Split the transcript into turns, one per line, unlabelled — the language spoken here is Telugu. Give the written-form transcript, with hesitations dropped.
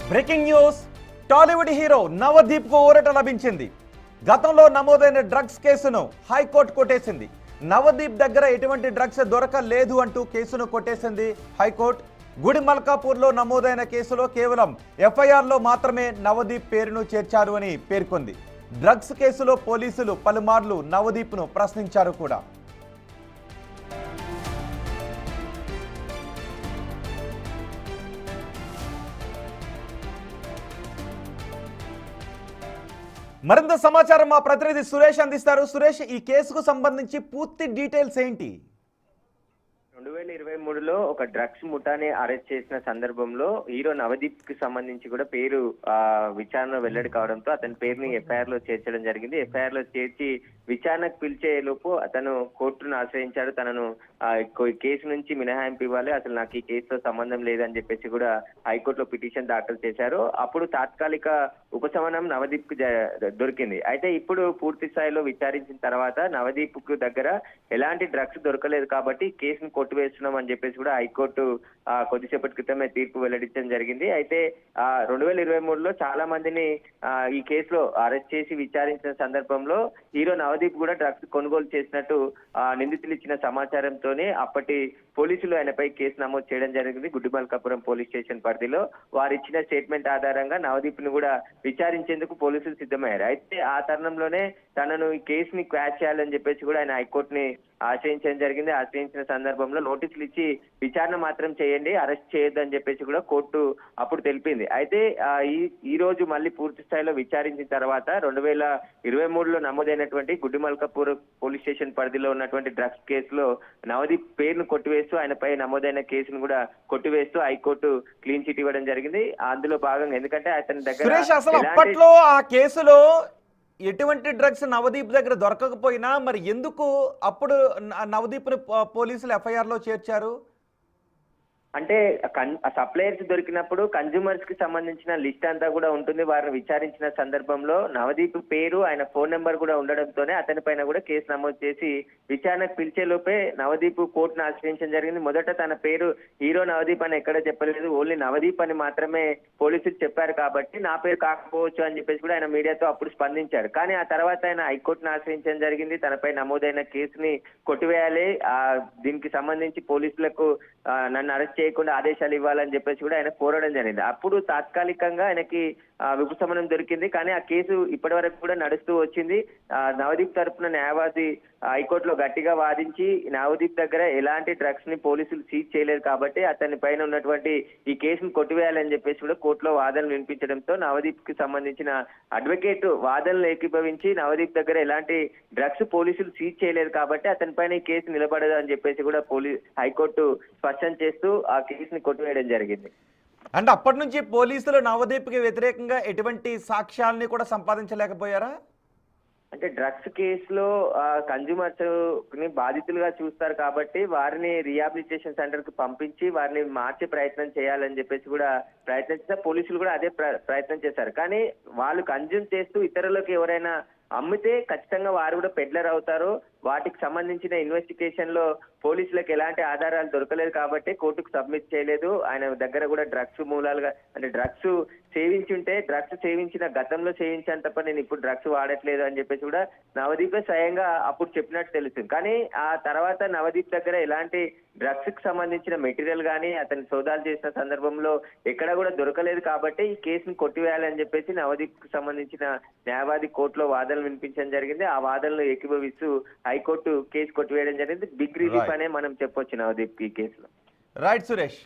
Breaking news. Tollywood hero Navdeep కు ఊరట లభించింది. గతంలో నమోదైన డ్రగ్స్ కేసును హైకోర్టు కొట్టేసింది. నవదీప్ దగ్గర ఎటువంటి డ్రగ్స్ దొరకలేదు అంటూ కేసును కొట్టేసింది హైకోర్టు. గుడిమల్కాపూర్లో నమోదైన కేసులో కేవలం ఎఫ్ఐఆర్లో మాత్రమే నవదీప్ పేరును చేర్చారు అని పేర్కొంది. డ్రగ్స్ కేసులో పోలీసులు పలుమార్లు నవదీప్ను ప్రశ్నించారు కూడా. మరింత సమాచారం మా ప్రతినిధి సురేష్ అందిస్తారు. సురేష్, ఈ కేసుకు సంబంధించి పూర్తి డీటెయిల్స్ ఏంటి?
2023లో ఒక డ్రగ్స్ ముఠాని అరెస్ట్ చేసిన సందర్భంలో హీరో నవదీప్ కి సంబంధించి కూడా పేరు విచారణ వెల్లడి కావడంతో అతని పేరుని ఎఫ్ఐఆర్ లో చేర్చడం జరిగింది. ఎఫ్ఐఆర్ లో చేర్చి విచారణకు పిలిచే లోపు అతను కోర్టును ఆశ్రయించాడు. తనను కేసు నుంచి మినహాయింపు ఇవ్వాలి, అసలు నాకు ఈ కేసుతో సంబంధం లేదని చెప్పేసి కూడా హైకోర్టులో పిటిషన్ దాఖలు చేశారు. అప్పుడు తాత్కాలిక ఉపశమనం నవదీప్ కు దొరికింది. అయితే ఇప్పుడు పూర్తి స్థాయిలో విచారించిన తర్వాత నవదీప్ కు దగ్గర ఎలాంటి డ్రగ్స్ దొరకలేదు కాబట్టి కేసును కొట్టివేస్తున్నాం అని చెప్పేసి కూడా హైకోర్టు కొద్దిసేపటి క్రితమే తీర్పు వెల్లడించడం జరిగింది. అయితే 2023లో చాలా మందిని ఈ కేసులో అరెస్ట్ చేసి విచారించిన సందర్భంలో హీరో నవదీప్ కూడా డ్రగ్స్ కొనుగోలు చేసినట్టు నిందితులు ఇచ్చిన సమాచారంతోనే అప్పటి పోలీసులు ఆయనపై కేసు నమోదు చేయడం జరిగింది. గుడిమల్కాపురం పోలీస్ స్టేషన్ పరిధిలో వారు ఇచ్చిన స్టేట్మెంట్ ఆధారంగా నవదీప్ ను కూడా విచారించేందుకు పోలీసులు సిద్ధమయ్యారు. అయితే ఆ తరుణంలోనే తనను ఈ కేసుని క్వాష్ చేయాలని చెప్పేసి కూడా ఆయన హైకోర్టుని ఆశ్రయించడం జరిగింది. ఆశ్రయించిన సందర్భంలో నోటీసులు ఇచ్చి విచారణ మాత్రం చేయండి, అరెస్ట్ చేయొద్దు అని చెప్పేసి కూడా కోర్టు అప్పుడు తెలిపింది. అయితే ఈ రోజు మళ్ళీ పూర్తి స్థాయిలో విచారించిన తర్వాత 2023లో నమోదైనటువంటి గుడిమల్కాపూర్ పోలీస్ స్టేషన్ పరిధిలో ఉన్నటువంటి డ్రగ్స్ కేసులో నవదీప్ పేరును కొట్టివేస్తూ ఆయనపై నమోదైన కేసును కూడా కొట్టివేస్తూ హైకోర్టు క్లీన్ చిట్ ఇవ్వడం జరిగింది. అందులో భాగంగా ఎందుకంటే అతని దగ్గర
అసలు అప్పట్లో ఆ కేసులో ఎటువంటి డ్రగ్స్ నవదీప్ దగ్గర దొరకకపోయినా మరి ఎందుకు అప్పుడు నవదీప్ను పోలీసులు ఎఫ్ఐఆర్ లో చేర్చారు?
అంటే సప్లయర్స్ దొరికినప్పుడు కన్జ్యూమర్స్ కి సంబంధించిన లిస్ట్ అంతా కూడా ఉంటుంది. వారిని విచారించిన సందర్భంలో నవదీప్ పేరు, ఆయన ఫోన్ నెంబర్ కూడా ఉండడంతోనే అతని పైన కూడా కేసు నమోదు చేసి విచారణకు పిలిచే లోపే నవదీప్ కోర్టును ఆశ్రయించడం జరిగింది. మొదట తన పేరు హీరో నవదీప్ అని ఎక్కడ చెప్పలేదు, ఓన్లీ నవదీప్ అని మాత్రమే పోలీసులు చెప్పారు కాబట్టి నా పేరు కాకపోవచ్చు అని చెప్పేసి కూడా ఆయన మీడియాతో అప్పుడు స్పందించారు. కానీ ఆ తర్వాత ఆయన హైకోర్టును ఆశ్రయించడం జరిగింది. తనపై నమోదైన కేసుని కొట్టివేయాలి, దీనికి సంబంధించి పోలీసులకు నన్ను అరెస్ట్ చేయకుండా ఆదేశాలు ఇవ్వాలని చెప్పేసి కూడా ఆయన కోరడం జరిగింది. అప్పుడు తాత్కాలికంగా ఆయనకి ఉపశమనం దొరికింది. కానీ ఆ కేసు ఇప్పటి వరకు కూడా నడుస్తూ వచ్చింది. నవదీప్ తరఫున న్యాయవాది హైకోర్టులో గట్టిగా వాదించి నవదీప్ దగ్గర ఎలాంటి డ్రగ్స్ ని పోలీసులు సీజ్ చేయలేదు కాబట్టి అతని పైన ఉన్నటువంటి ఈ కేసును కొట్టివేయాలని చెప్పేసి కూడా కోర్టులో వాదనలు వినిపించడంతో నవదీప్ కి సంబంధించిన అడ్వకేట్ వాదనలు ఏకీభవించి నవదీప్ దగ్గర ఎలాంటి డ్రగ్స్ పోలీసులు సీజ్ చేయలేదు కాబట్టి అతని పైన ఈ కేసు నిలబడదు అని చెప్పేసి కూడా హైకోర్టు స్పష్టం చేస్తూ ఆ కేసుని కొట్టివేయడం జరిగింది.
అంటే అప్పటి నుంచి పోలీసులు నవదీప్కి వ్యతిరేకంగా ఎటువంటి సాక్ష్యాలని కూడా సంపాదించలేకపోయారా?
అంటే డ్రగ్స్ కేసులో కన్జ్యూమర్స్ ని బాధితులుగా చూస్తారు కాబట్టి వారిని రీహాబిలిటేషన్ సెంటర్ కి పంపించి వారిని మార్చే ప్రయత్నం చేయాలని చెప్పేసి కూడా ప్రయత్నించిన పోలీసులు కూడా అదే ప్రయత్నం చేశారు. కానీ వాళ్ళు కన్జ్యూమ్ చేస్తూ ఇతరులకు ఎవరైనా అమ్మితే ఖచ్చితంగా వారు కూడా పెడ్లర్ అవుతారు. వాటికి సంబంధించిన ఇన్వెస్టిగేషన్ లో పోలీసులకు ఎలాంటి ఆధారాలు దొరకలేదు కాబట్టి కోర్టుకు సబ్మిట్ చేయలేదు. ఆయన దగ్గర కూడా డ్రగ్స్ మూలాలుగా అంటే డ్రగ్స్ సేవించుంటే డ్రగ్స్ సేవించిన గతంలో సేవించాను తప్ప నేను ఇప్పుడు డ్రగ్స్ వాడట్లేదు అని చెప్పేసి కూడా నవదీప్ స్వయంగా అప్పుడు చెప్పినట్టు తెలుస్తుంది. కానీ ఆ తర్వాత నవదీప్ దగ్గర ఎలాంటి డ్రగ్స్ కి సంబంధించిన మెటీరియల్ కానీ అతని సోదాలు చేసిన సందర్భంలో ఎక్కడ కూడా దొరకలేదు కాబట్టి ఈ కేసును కొట్టివేయాలని చెప్పేసి నవదీప్ కు సంబంధించిన న్యాయవాది కోర్టులో వాదనలు వినిపించడం జరిగింది. ఆ వాదనలు ఏకీభవిస్తూ హైకోర్టు కేసు కొట్టివేయడం జరిగింది. బిగ్ రిలీఫ్ అనే మనం చెప్పొచ్చు నవదీప్ ఈ కేసులో.
రైట్ సురేష్.